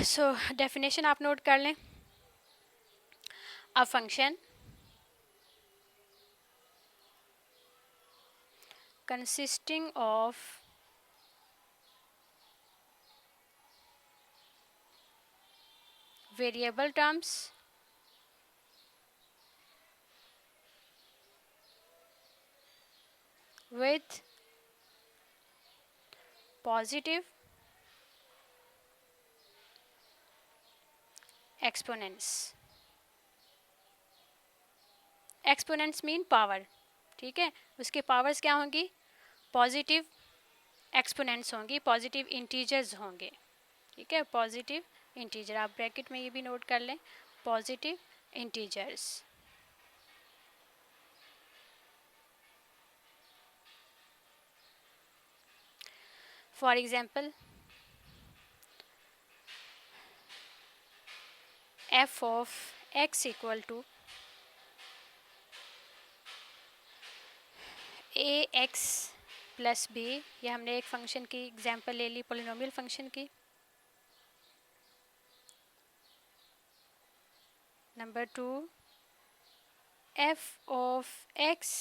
So definition आप note कर लें. A function consisting of variable terms with positive exponents. Exponents mean power. ठीक है, उसके पावर्स क्या होंगी? पॉजिटिव एक्सपोनेंट्स होंगी, पॉजिटिव इंटीजर्स होंगे. ठीक है, पॉजिटिव इंटीजर. आप ब्रैकेट में ये भी नोट कर लें, positive integers. For example f of x equal to ax plus b. ये हमने एक फंक्शन की एग्जाम्पल ले ली, पोलिनोमियल फंक्शन की. नंबर 2 f of x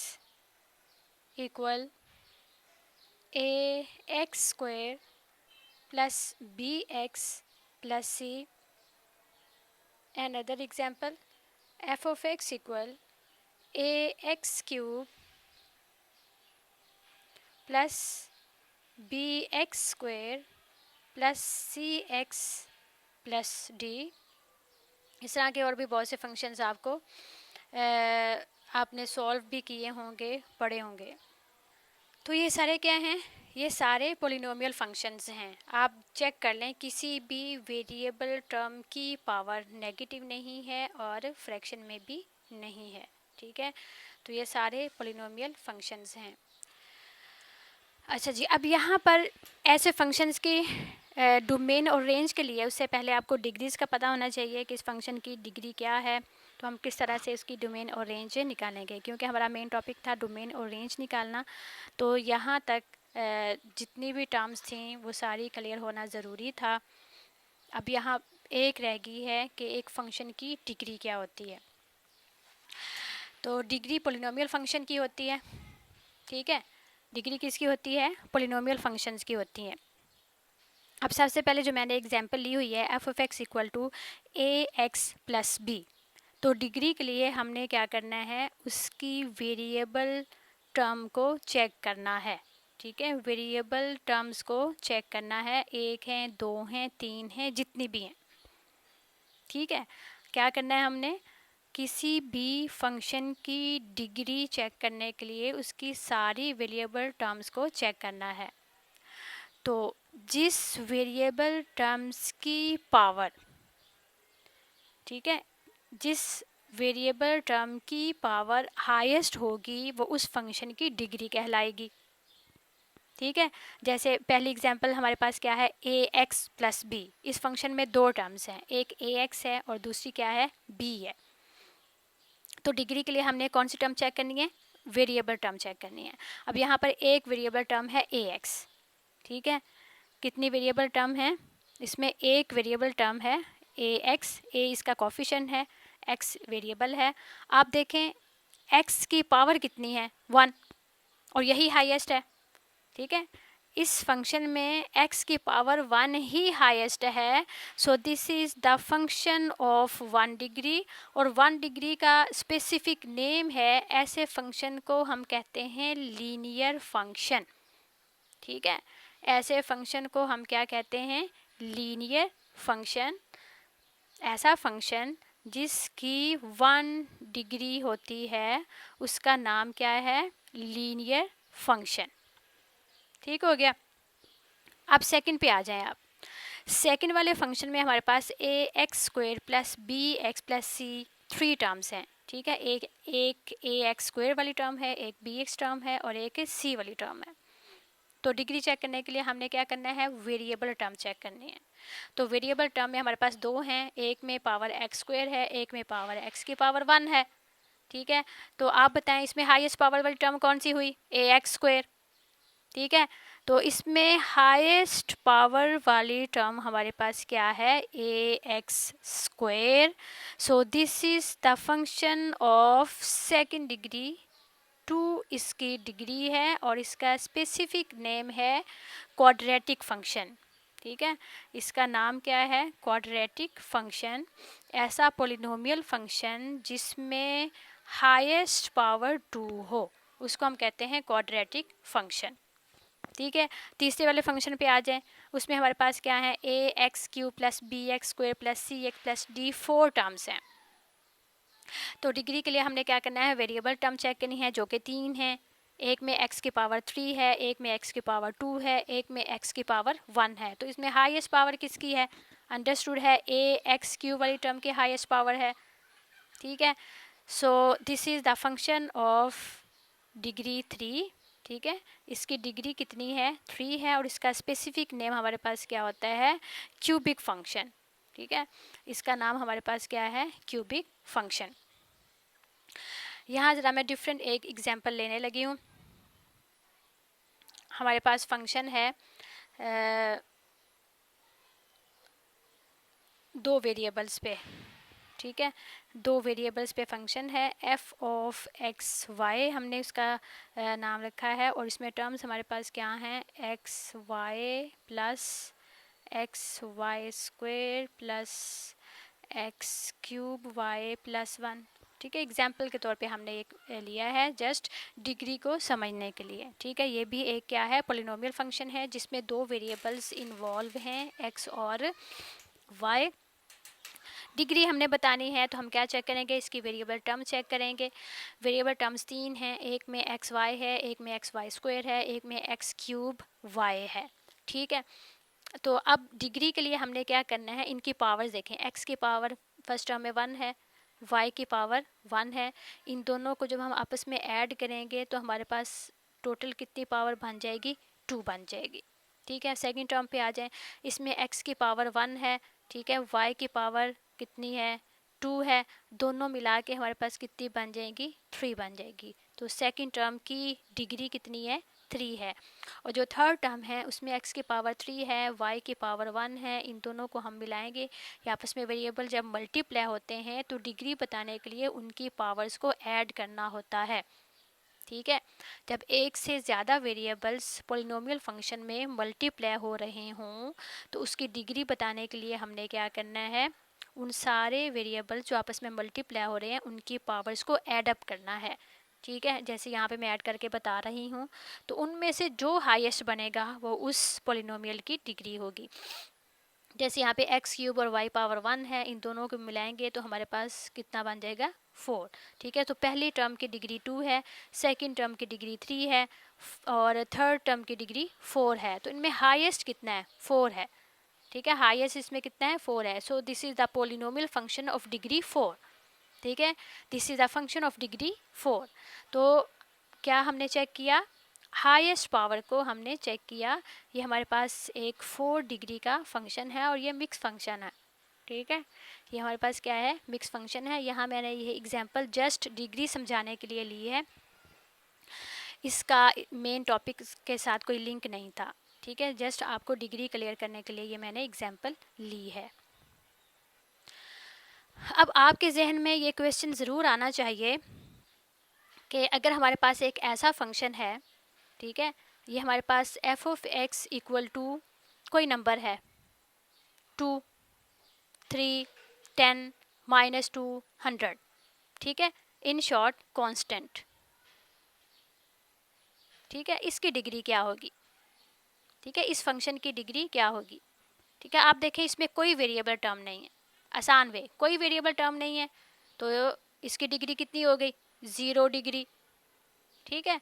equal ax square plus bx plus c. Another example, f of x equal ax cube plus bx square plus cx plus d. इस तरह के और भी बहुत से फंक्शंस आपको आपने सॉल्व भी किए होंगे, पढ़े होंगे. तो ये सारे क्या हैं? ये सारे पोलिनोमियल फंक्शंस हैं. आप चेक कर लें, किसी भी वेरिएबल टर्म की पावर नेगेटिव नहीं है और फ्रैक्शन में भी नहीं है. ठीक है, तो ये सारे पोलिनोमियल फंक्शंस हैं. अच्छा जी, अब यहाँ पर ऐसे फंक्शंस की डोमेन और रेंज के लिए उससे पहले आपको डिग्रीज़ का पता होना चाहिए कि इस फंक्शन की डिग्री क्या है. तो हम किस तरह से इसकी डोमेन और रेंज निकालेंगे, क्योंकि हमारा मेन टॉपिक था डोमेन और रेंज निकालना. तो यहाँ तक जितनी भी टर्म्स थी वो सारी क्लियर होना ज़रूरी था. अब यहाँ एक रह गई है कि एक फ़ंक्शन की डिग्री क्या होती है. तो डिग्री पोलिनोमियल फंक्शन की होती है. ठीक है, डिग्री किसकी होती है? पोलिनोमियल फंक्शंस की होती है. अब सबसे पहले जो मैंने एग्जांपल ली हुई है f of x equal to ax plus b. तो डिग्री के लिए हमने क्या करना है? उसकी वेरिएबल टर्म को चेक करना है. ठीक है, वेरिएबल टर्म्स को चेक करना है. 1 हैं, 2 हैं, 3 हैं, जितनी भी हैं. ठीक है, क्या करना है हमने? किसी भी फंक्शन की डिग्री चेक करने के लिए उसकी सारी वेरिएबल टर्म्स को चेक करना है. तो जिस वेरिएबल टर्म्स की पावर, ठीक है, जिस वेरिएबल टर्म की पावर हाईएस्ट होगी वो उस फंक्शन की डिग्री कहलाएगी. ठीक है, जैसे पहली एग्जांपल हमारे पास क्या है? ax plus b. इस फंक्शन में दो टर्म्स हैं, एक ax है और दूसरी क्या है? b है. तो डिग्री के लिए हमने कौन सी टर्म चेक करनी है? वेरिएबल टर्म चेक करनी है. अब यहाँ पर एक वेरिएबल टर्म है ax. ठीक है, कितनी वेरिएबल टर्म है? इसमें एक वेरिएबल टर्म है ax. a इसका कोफिशिएंट है, x वेरिएबल है. आप देखें x की पावर कितनी है? 1, और यही हाईएस्ट है. ठीक है, इस फंक्शन में x की पावर 1 ही हाईएस्ट है. So this is the function of 1 degree. और 1 डिग्री का स्पेसिफिक नेम है. ऐसे फंक्शन को हम कहते हैं लीनियर फंक्शन. ठीक है, ऐसे फंक्शन को हम क्या कहते हैं? Linear function. ऐसा फंक्शन जिसकी 1 डिग्री होती है उसका नाम क्या है? Linear function. ठीक हो गया. अब सेकंड पे आ जाएं आप. सेकंड वाले फंक्शन में हमारे पास ax square plus bx plus c 3 terms हैं. ठीक है, एक ax स्क्वायर वाली टर्म है, एक bx टर्म है और एक c वाली टर्म है. तो डिग्री चेक करने के लिए हमने क्या करना है? वेरिएबल टर्म चेक करनी है. तो वेरिएबल टर्म में हमारे पास दो हैं, एक में पावर x स्क्वायर है, एक में पावर x की पावर 1 है. ठीक है, तो आप बताएं इसमें हाईएस्ट पावर वाली टर्म कौन सी हुई? ax square. ठीक है। तो इसमें हाईएस्ट पावर वाली टर्म हमारे पास क्या है, a x square. So this is the function of second degree, 2 इसकी डिग्री है और इसका स्पेसिफिक नेम है क्वाड्रेटिक फंक्शन। ठीक है, इसका नाम क्या है, क्वाड्रेटिक फंक्शन। ऐसा पोलिनोमियल फंक्शन जिसमें हाईएस्ट पावर 2 हो उसको हम कहते हैं क्वाड्रेटिक फंक्शन। ठीक है, तीसरे वाले फंक्शन पे आ जाएं। उसमें हमारे पास क्या है, a x cube plus b x square plus c x plus d 4 terms हैं। तो डिग्री के लिए हमने क्या करना है, वेरिएबल टर्म चेक करनी है जो कि 3 है। एक में x की पावर 3 है, एक में x की पावर 2 है, एक में x की पावर 1 है। तो इसमें हाईएस्ट पावर किसकी है, अंडरस्टूड है ए एक्स क्यू वाली टर्म की हाईएस्ट पावर है। ठीक है, so this is the function of degree 3। ठीक है, इसकी डिग्री कितनी है, 3 है और इसका स्पेसिफिक नेम हमारे पास क्या होता है, क्यूबिक फंक्शन। ठीक है, इसका नाम हमारे पास क्या है, क्यूबिक फंक्शन। यहाँ ज़रा मैं डिफरेंट एक एग्जांपल लेने लगी हूँ। हमारे पास फंक्शन है 2 वेरिएबल्स पे। ठीक है, 2 वेरिएबल्स पे फंक्शन है एफ ऑफ एक्स वाई, हमने उसका नाम रखा है। और इसमें टर्म्स हमारे पास क्या हैं, x y plus x y square plus x cube y plus 1। ठीक है, एग्जाम्पल के तौर पे हमने एक लिया है जस्ट डिग्री को समझने के लिए। ठीक है, ये भी एक क्या है, पोलिनोमियल फंक्शन है जिसमें 2 वेरिएबल्स इन्वॉल्व हैं, एक्स और वाई। डिग्री हमने बतानी है तो हम क्या चेक करेंगे, इसकी वेरिएबल टर्म चेक करेंगे। वेरिएबल टर्म्स 3 हैं, एक में एक्स वाई है, एक में एक्स वाई स्क्वायर है, एक में एक्स क्यूब वाई है। ठीक है, तो अब डिग्री के लिए हमने क्या करना है, इनकी पावर्स देखें। एक्स की पावर फर्स्ट टर्म में 1 है, वाई की पावर 1 है। इन दोनों को जब हम आपस में ऐड करेंगे तो हमारे पास टोटल कितनी पावर बन जाएगी, 2 बन जाएगी। ठीक है, सेकंड टर्म पे आ जाएं। इसमें एक्स की पावर 1 है, ठीक है, वाई की पावर कितनी है, 2 है। दोनों मिला के हमारे पास कितनी बन जाएगी, 3 बन जाएगी। तो सेकंड टर्म की डिग्री कितनी है, 3 है। और जो थर्ड टर्म है उसमें x की पावर 3 है, y की पावर 1 है। इन दोनों को हम मिलाएंगे। या आपस में वेरिएबल जब मल्टीप्लाई होते हैं तो डिग्री बताने के लिए उनकी पावर्स को ऐड करना होता है। ठीक है, जब एक से ज़्यादा वेरिएबल्स पोलिनोमियल फंक्शन में मल्टीप्लाई हो रहे हों तो उसकी डिग्री बताने के लिए हमने क्या करना है, उन सारे वेरिएबल जो आपस में मल्टीप्लाई हो रहे हैं उनकी पावर्स को ऐड अप करना है। ठीक है, जैसे यहाँ पे मैं ऐड करके बता रही हूँ, तो उनमें से जो हाईएस्ट बनेगा वो उस पोलिनोमियल की डिग्री होगी। जैसे यहाँ पे एक्स क्यूब और वाई पावर 1 है, इन दोनों को मिलाएंगे तो हमारे पास कितना बन जाएगा, 4। ठीक है, तो पहली टर्म की डिग्री 2 है, सेकंड टर्म की डिग्री 3 है और थर्ड टर्म की डिग्री 4 है। तो इनमें हाईएस्ट कितना है, 4 है। ठीक है, हाईएस्ट इसमें कितना है, 4 है। सो this is the polynomial function of degree 4। ठीक है, this is the function of degree 4। तो क्या हमने चेक किया, हाईएस्ट पावर को हमने चेक किया। ये हमारे पास एक 4 डिग्री का फंक्शन है और ये मिक्स फंक्शन है। ठीक है, ये हमारे पास क्या है, मिक्स फंक्शन है। यहाँ मैंने ये एग्जांपल जस्ट डिग्री समझाने के लिए ली है, इसका मेन टॉपिक के साथ कोई लिंक नहीं था। ठीक है, जस्ट आपको डिग्री क्लियर करने के लिए ये मैंने एग्जांपल ली है। अब आपके जहन में ये क्वेश्चन ज़रूर आना चाहिए कि अगर हमारे पास एक ऐसा फंक्शन है, ठीक है, ये हमारे पास f of x equal to कोई नंबर है, 2, 3, 10, -2, 100। ठीक है, इन शॉर्ट कांस्टेंट। ठीक है, इसकी डिग्री क्या होगी, ठीक है, इस फंक्शन की डिग्री क्या होगी। ठीक है, आप देखें इसमें कोई वेरिएबल टर्म नहीं है, आसान वे, कोई वेरिएबल टर्म नहीं है तो इसकी डिग्री कितनी हो गई, 0 डिग्री। ठीक है,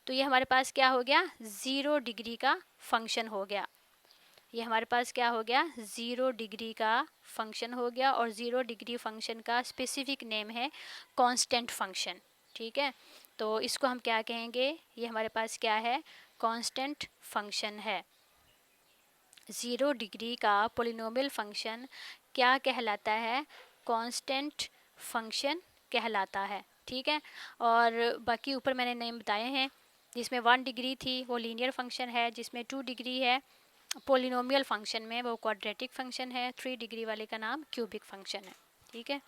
तो ये हमारे पास क्या हो गया, 0 डिग्री का फंक्शन हो गया। ये हमारे पास क्या हो गया, 0 डिग्री का फंक्शन हो गया। और 0 डिग्री फंक्शन का स्पेसिफिक नेम है कांस्टेंट फंक्शन। ठीक है, तो इसको हम क्या कहेंगे, ये हमारे पास क्या है, कांस्टेंट फंक्शन है। 0 डिग्री का पोलिनोमियल फंक्शन क्या कहलाता है, कांस्टेंट फंक्शन कहलाता है। ठीक है, और बाकी ऊपर मैंने नेम बताए हैं, जिसमें 1 डिग्री थी वो लीनियर फंक्शन है, जिसमें 2 डिग्री है पोलिनोमियल फंक्शन में वो क्वाड्रेटिक फंक्शन है, 3 डिग्री वाले का नाम क्यूबिक फंक्शन है। ठीक है।